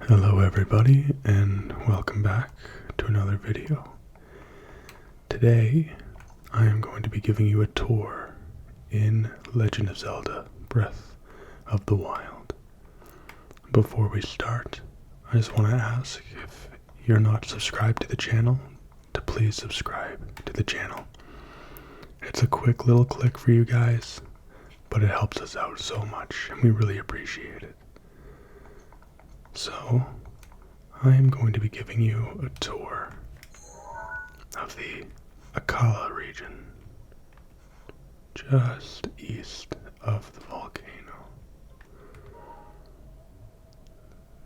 Hello everybody, and welcome back to another video. Today, I am going to be giving you a tour in Legend of Zelda: Breath of the Wild. Before we start, I just want to ask if you're not subscribed to the channel, to please subscribe to the channel. It's a quick little click for you guys, but it helps us out so much, and we really appreciate it. So, I am going to be giving you a tour of the Akkala region, just east of the volcano.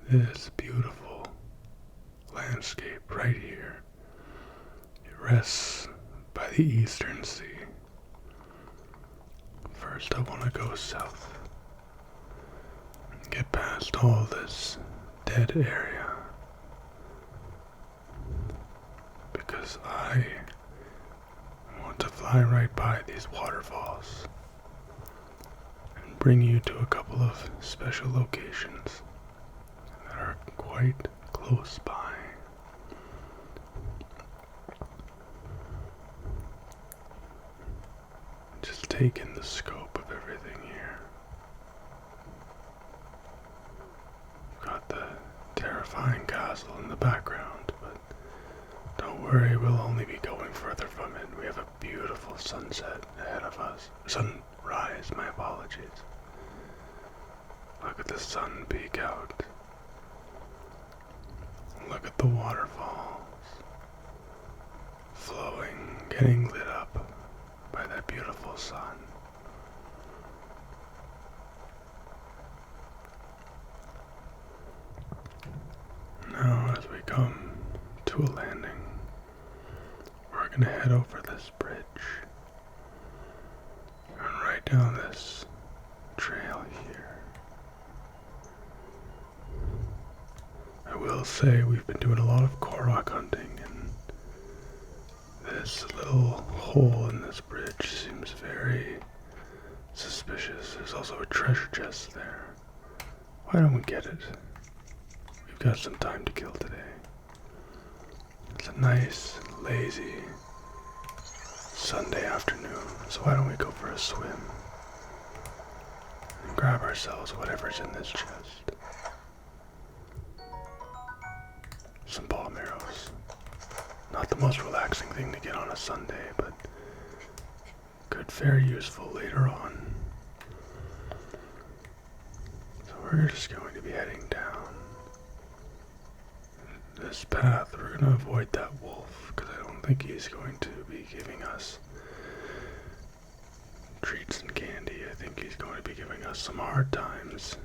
This beautiful landscape right here, it rests by the Eastern Sea. First, I want to go south and get past all this dead area, because I want to fly right by these waterfalls and bring you to a couple of special locations that are quite close by. Just take in the scope of everything here. You've got the terrifying castle in the background, but don't worry, we'll only be going further from it. We have a beautiful sunset ahead of us. Sunrise, my apologies. Look at the sun peek out. Look at the waterfalls flowing, getting lit up by that beautiful sun. Now, as we come to a landing, we're going to head over this bridge and right down this trail here. I will say we've been doing a lot of Korok hunting, and this little hole in this bridge seems very suspicious. There's also a treasure chest there. Why don't we get it? We've got some time to kill today. It's a nice, lazy Sunday afternoon, so why don't we go for a swim and grab ourselves whatever's in this chest. Some palm arrows. Not the most relaxing thing to get on a Sunday, but could very useful later on. So we're just going to be heading down this path. We're going to avoid that wolf, because I don't think he's going to be giving us treats and candy. I think he's going to be giving us some hard times.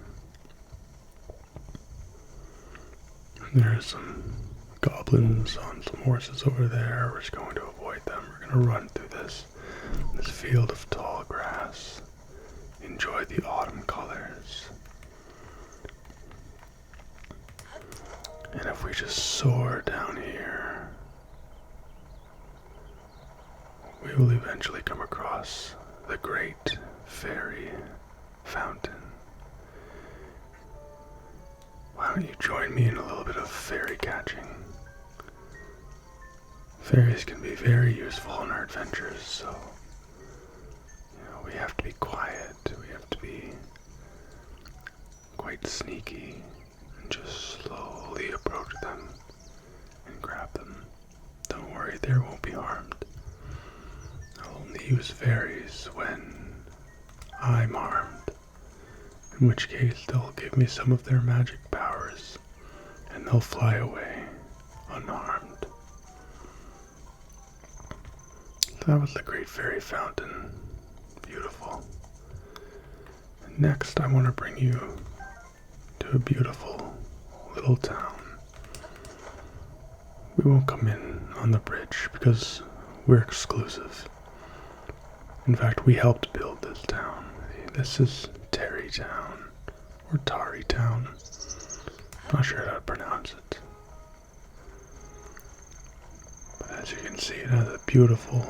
There's some goblins on some horses over there. We're just going to avoid them. We're going to run through this field of tall grass. Enjoy the autumn colors. And if we just soar down here, we will eventually come across the Great Fairy Fountain. Why don't you join me in a little bit of fairy catching? Fairies can be very useful in our adventures, so we have to be quiet, we have to be quite sneaky, and just slowly approach them and grab them. Don't worry, they won't be harmed. I'll only use fairies when I'm armed, in which case they'll give me some of their magic powers, and they'll fly away unharmed. That was the Great Fairy Fountain. Beautiful. And next, I want to bring you to a beautiful little town. We won't come in on the bridge because we're exclusive. In fact, we helped build this town. This is Tarrey Town, or Tarrey Town. Not sure how to pronounce it. But as you can see, it has a beautiful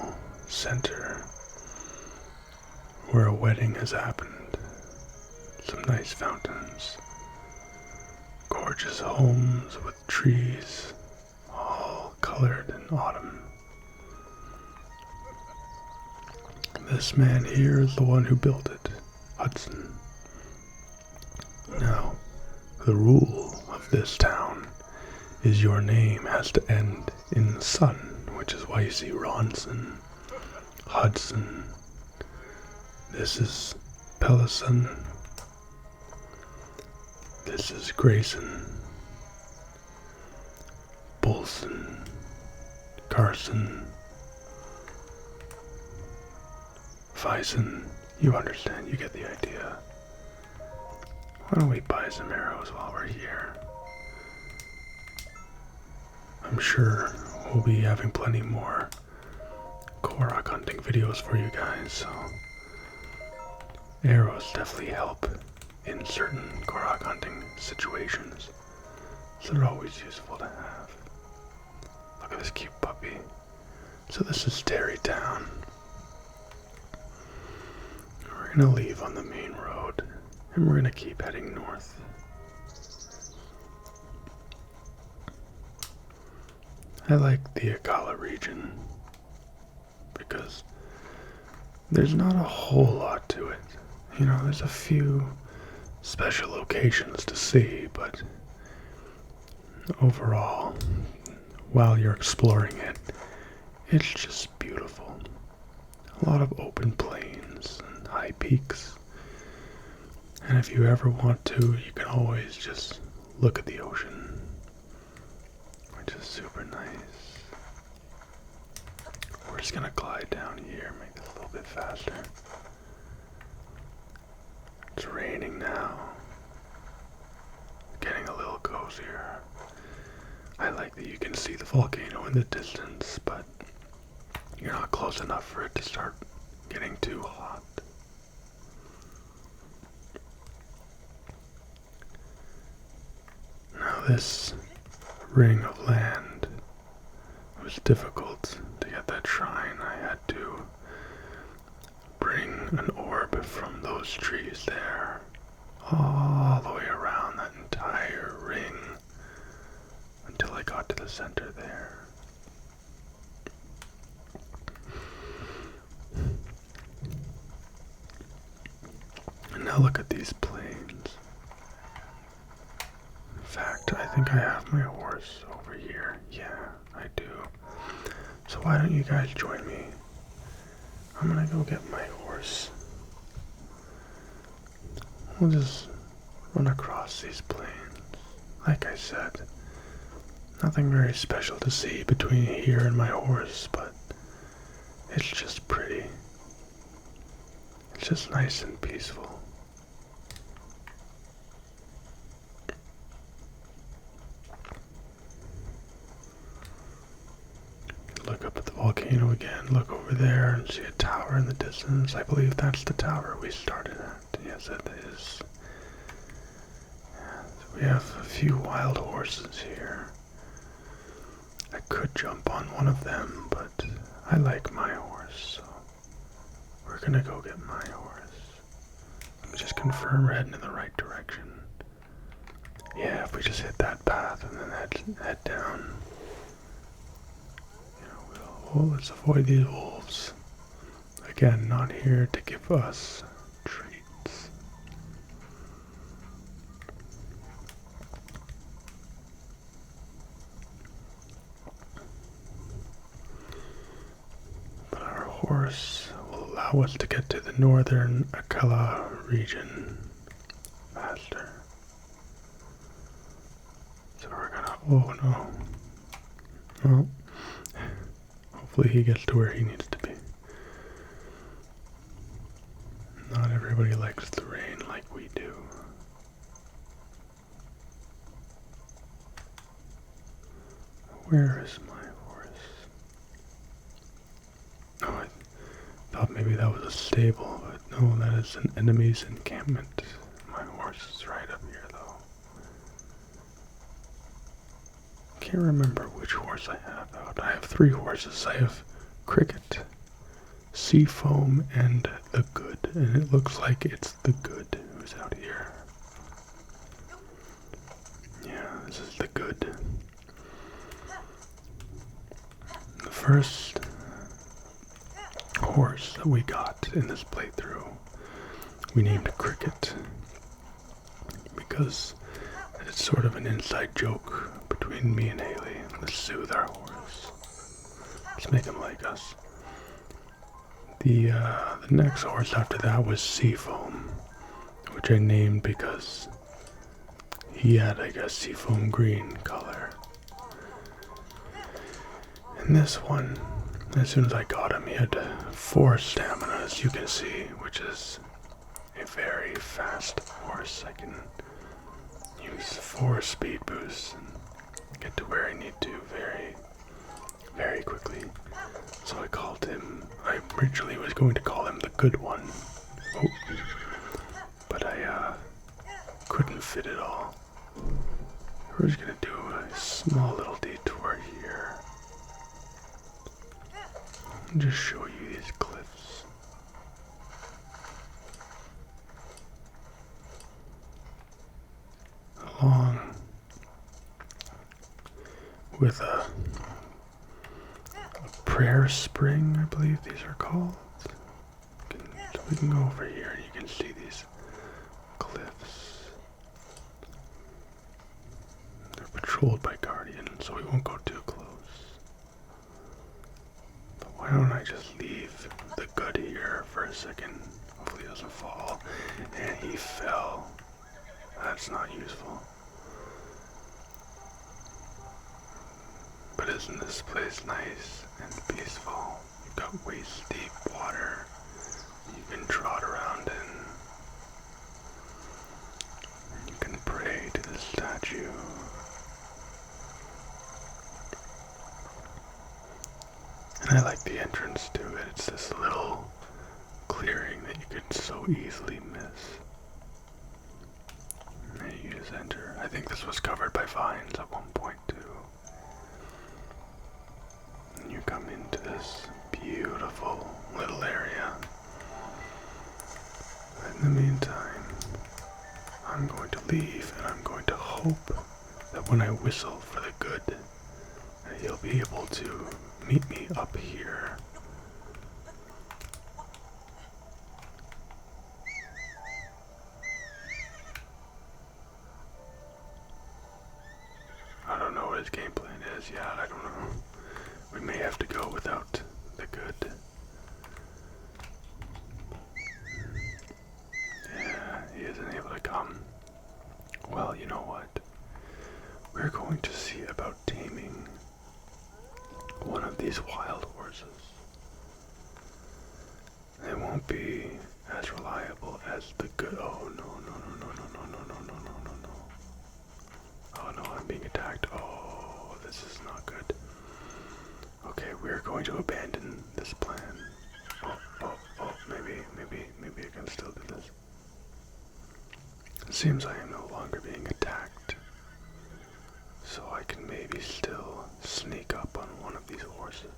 center where a wedding has happened. Some nice fountains. Of gorgeous homes with trees, all colored in autumn. This man here is the one who built it, Hudson. Now, the rule of this town is your name has to end in son, which is why you see Ronson, Hudson. This is Pellison. This is Grayson, Bolson, Carson, Fison. You understand, you get the idea. Why don't we buy some arrows while we're here? I'm sure we'll be having plenty more Korok hunting videos for you guys, so arrows definitely help in certain Korok hunting situations, so they're always useful to have. Look at this cute puppy. So this is Terrytown. We're gonna leave on the main road, and we're gonna keep heading north. I like the Akala region because there's not a whole lot to it. You know, there's a few special locations to see, but overall, while you're exploring it, it's just beautiful. A lot of open plains and high peaks. And if you ever want to, you can always just look at the ocean, which is super nice. We're just gonna glide down here, make this a little bit faster. It's raining now. Getting a little cozier. I like that you can see the volcano in the distance, but you're not close enough for it to start getting too hot. Now this ring of land, it was difficult to get that shrine. I had to bring an orb from those trees there all the way around that entire ring until I got to the center there. And now look at these plains. In fact, I think I have my horse over here. Yeah, I do. So why don't you guys join me? I'm gonna go get my horse. We'll just run across these plains. Like I said, nothing very special to see between here and my horse, but it's just pretty. It's just nice and peaceful. Look up at the volcano again, look over there and see a tower in the distance. I believe that's the tower we started at. Yes, it is. Yeah, so we have a few wild horses here. I could jump on one of them, but I like my horse, so we're gonna go get my horse. Let me just confirm we're heading in the right direction. Yeah, if we just hit that path and then head down. Well, let's avoid these wolves. Again, not here to give us treats. But our horse will allow us to get to the northern Akala region faster. So we're gonna, oh no. Well, hopefully he gets to where he needs to be. Not everybody likes the rain like we do. Where is my horse? Oh, I thought maybe that was a stable, but no, that is an enemy's encampment. My horse is right up here, though. Can't remember which horse I have out. I have 3 horses. I have Cricket, Seafoam, and the Good. And it looks like it's the Good who's out here. Yeah, This is the good. The first horse that we got in this playthrough, we named Cricket, because it's sort of an inside joke between me and Haley. Let's soothe our horse. Let's make him like us. The next horse after that was Seafoam, which I named because he had like a seafoam green color. And this one, as soon as I got him, he had 4 stamina, as you can see, which is a very fast horse. I can use 4 speed boosts and get to where I need to very, very quickly. So I called him, I originally was going to call him the good one. Oh, but I couldn't fit it all. We're just gonna do a small little detour here. And just show you these cliffs. Along with a prayer spring, I believe these are called. So we can go over here and you can see these cliffs. They're patrolled by guardians, so we won't go too close. But why don't I just leave the good here for a second? Hopefully he doesn't fall. And he fell. That's not useful. But isn't this place nice and peaceful? You've got waist deep water you can trot around in. You can pray to the statue. And I like the entrance to it. It's this little clearing that you could so easily miss. And you just enter. I think this was covered by vines at one point too. And you come into this beautiful little area. In the meantime, I'm going to leave and I'm going to hope that when I whistle for the good, that he'll be able to meet me up here. I don't know what his game plan is yet, I don't know. We may have to go without the good. Yeah, he isn't able to come. Well, you know what? We're going to see about taming one of these wild horses. They won't be as reliable as the good. Oh no, no, no, no, no, no, no, no, no, no, no, no. Oh no, I'm being attacked. Oh, this is not good. Okay, we're going to abandon this plan. Oh, maybe I can still do this. It seems I am no longer being attacked. So I can maybe still sneak up on one of these horses.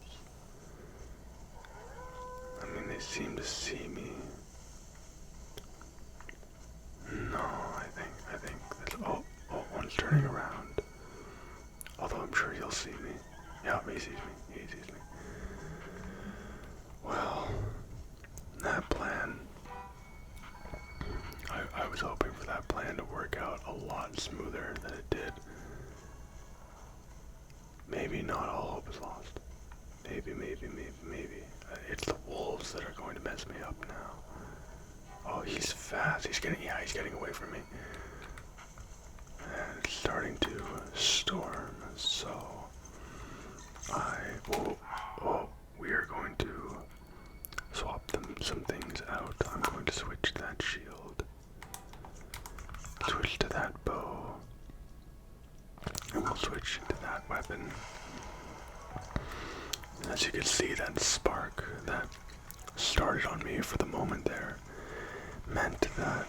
I mean, they seem to see me. No, I think this, oh, one's turning around. Although I'm sure he'll see me. Yeah, he sees me. Well, that plan, I was hoping for that plan to work out a lot smoother than it did. Maybe not all hope is lost. Maybe. It's the wolves that are going to mess me up now. Oh, he's fast. He's getting away from me. And it's starting to storm, so we are going to swap some things out. I'm going to switch that shield. Switch to that bow. And we'll switch to that weapon. As you can see, that spark that started on me for the moment there meant that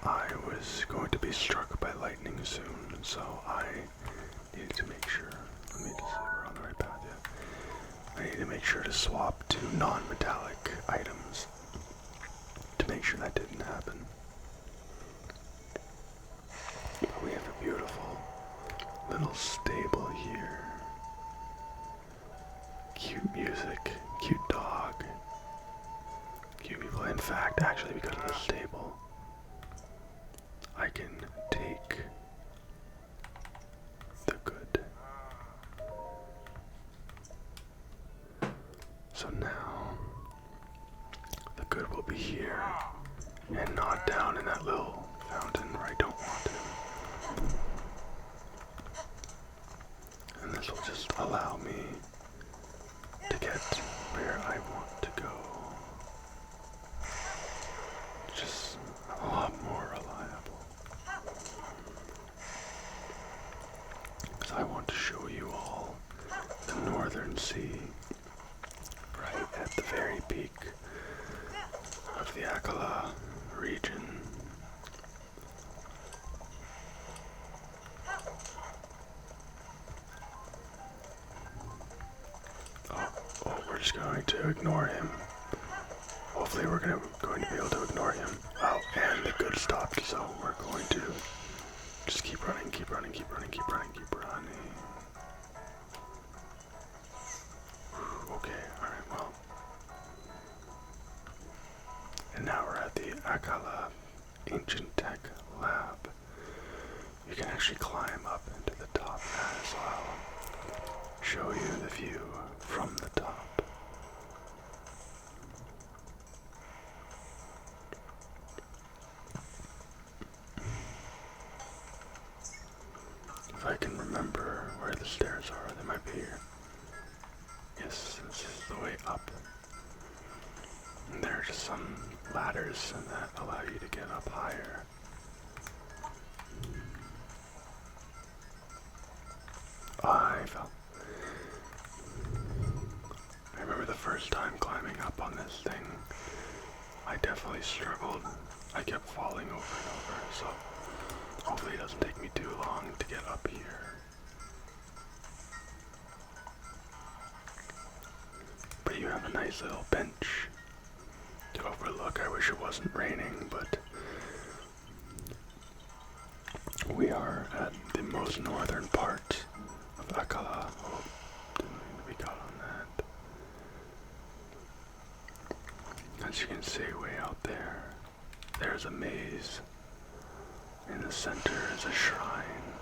I was going to be struck by lightning soon, so I needed to make sure. Let me just see if we're on the right path yet. I need to make sure to swap to non-metallic items to make sure that didn't happen. We have a beautiful little stable here. Cute music, cute dog, cute people. In fact, actually, because of the stable, I can take the good. So now, the good will be here and not down in that little fountain where I don't want him. And this will just allow me to get where I want to go. Just a lot more reliable. Because I want to show you all the northern sea right at the very peak of the Akala region. Oh, we're just going to ignore him. Hopefully we're going to be able to ignore him. Oh, and the good stopped, so we're going to just keep running, keep running, keep running, keep running, keep running. Okay, alright, well. And now we're at the Akala Ancient Tech Lab. You can actually climb up into the top as well. Show you the view from the top. If I can remember where the stairs are, they might be here. Yes, this is the way up. And there are just some ladders that allow you to get up higher. I fell. I remember the first time climbing up on this thing, I definitely struggled. I kept falling over and over, so hopefully it doesn't take me too long to get up here. But you have a nice little bench to overlook. I wish it wasn't raining, but we are at the most northern part of Akala. Oh, didn't mean to be caught on that. As you can see way out there, there's a maze. In the center is a shrine.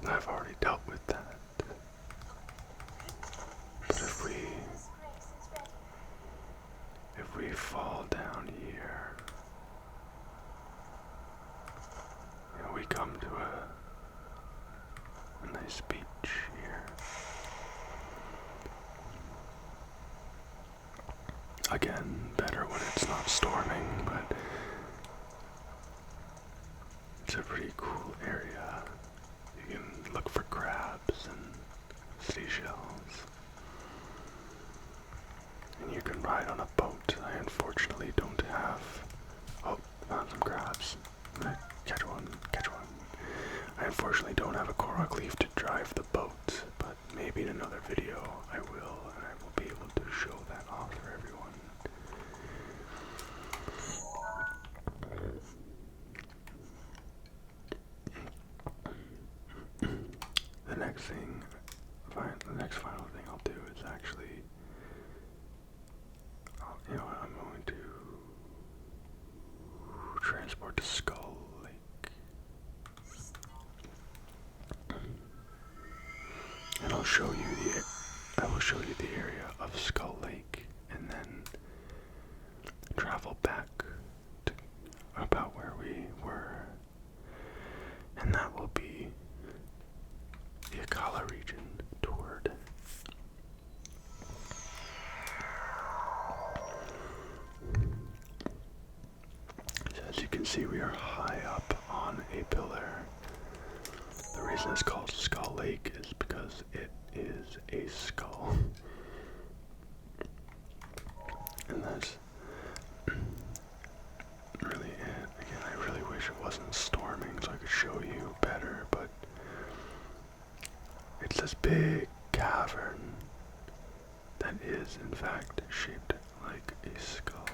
I've already dealt with that. But if we fall down here, we come to a nice beach here. Again, better when it's not storming, but it's a pretty cool area. You can look for crabs and seashells. And you can ride on a boat. I unfortunately don't have... Oh, found some crabs. Catch one, catch one. I unfortunately don't have a Korok leaf to drive the boat, but maybe in another video I will, and I will be able to show that off for everyone. The next final thing I'll do is actually, I'm going to transport to Skull Lake. And I will show you the area of Skull Lake, and then travel back to about where we were. And that will be the Akala region toured. So as you can see, we are high up on a pillar. The reason it's called Skull Lake is because it is a skull. And that's really it. Again, I really wish it wasn't storming so I could show you better, but it's this big cavern that is, in fact, shaped like a skull.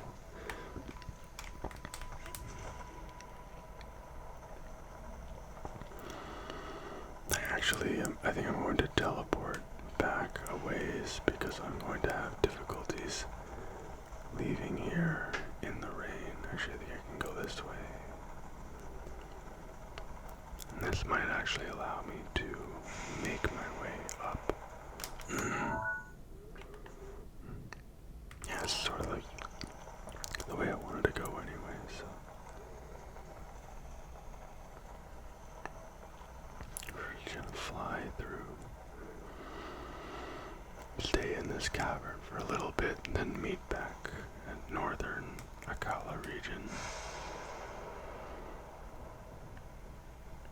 I Actually, I think I'm going to teleport back a ways because I'm going to have difficulties leaving here in the rain. Actually, I think I can go this way. And this might actually allow me to make my way up. Yeah, it's sort of like the way I wanted to go anyway, so. We're just gonna fly through. Stay in this cavern for a little bit and then meet back at northern Akkala region.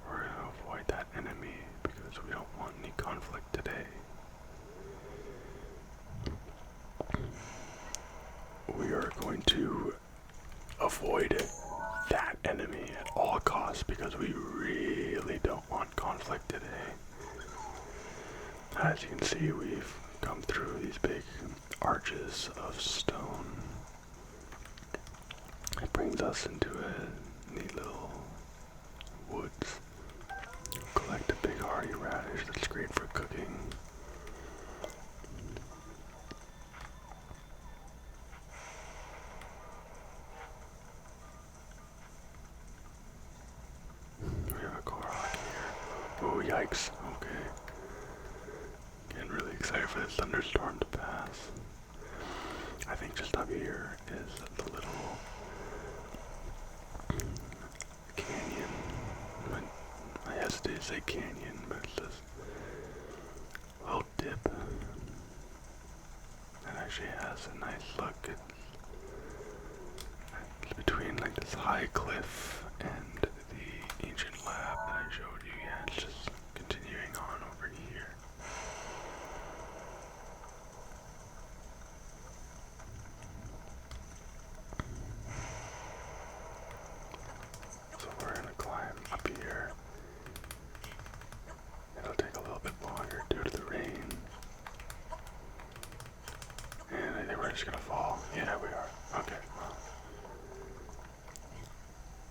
We're gonna avoid that enemy because we don't want any conflict today. We are going to avoid that enemy at all costs because we really don't want conflict today. As you can see, we've come through these big arches of stone. It brings us into a neat little woods. Collect a big hardy radish that's great for cooking. We have a Korok here. Oh, yikes. Okay. Getting really excited for this thunderstorm to pass. I think just up here is the little canyon. I hesitate to say canyon, but it's this little dip. It actually has a nice look. It's between like this high cliff and the ancient lab that I showed you. Yeah, it's just continuing on over here. So we're gonna climb up here. It'll take a little bit longer due to the rain. And I think we're just gonna fall. Yeah, we are. Okay, well.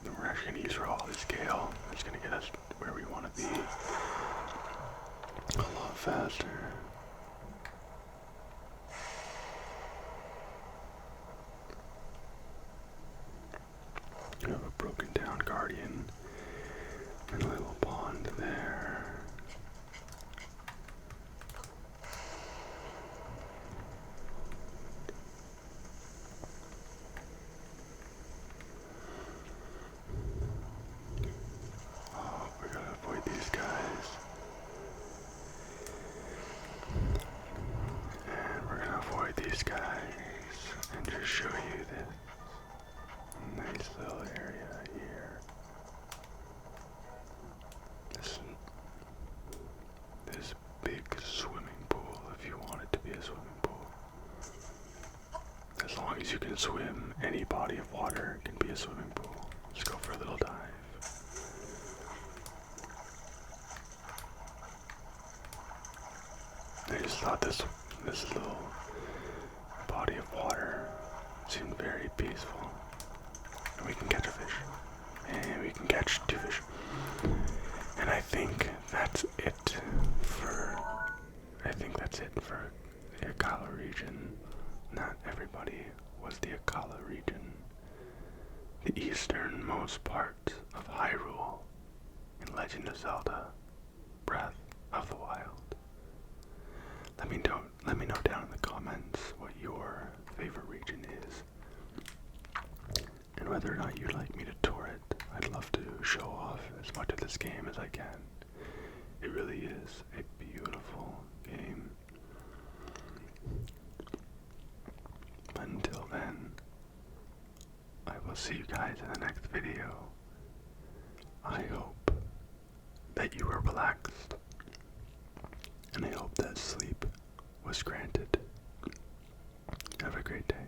Then we're actually gonna use all this scale. It's gonna get us where we wanna be a lot faster. We have a broken down guardian and a little pond there. Oh, we gotta avoid these guys. And we're gonna avoid these guys and just show you this nice little area here. This big swimming pool, if you want it to be a swimming pool. As long as you can swim, any body of water can be a swimming pool. Let's go for a little dive. I just thought this little body of water seemed very peaceful. And we can catch a fish. And we can catch 2 fish. And I think that's it for the Akkala region. Not everybody was the Akkala region. The easternmost part of Hyrule in Legend of Zelda Breath of the Wild. Let me know down in the comments what your favorite region is. And whether or not you'd like me to tour it. I'd love to show off as much of this game as I can. It really is a beautiful game. But until then, I will see you guys in the next video. I hope that you were relaxed, and I hope that sleep was granted. Have a great day.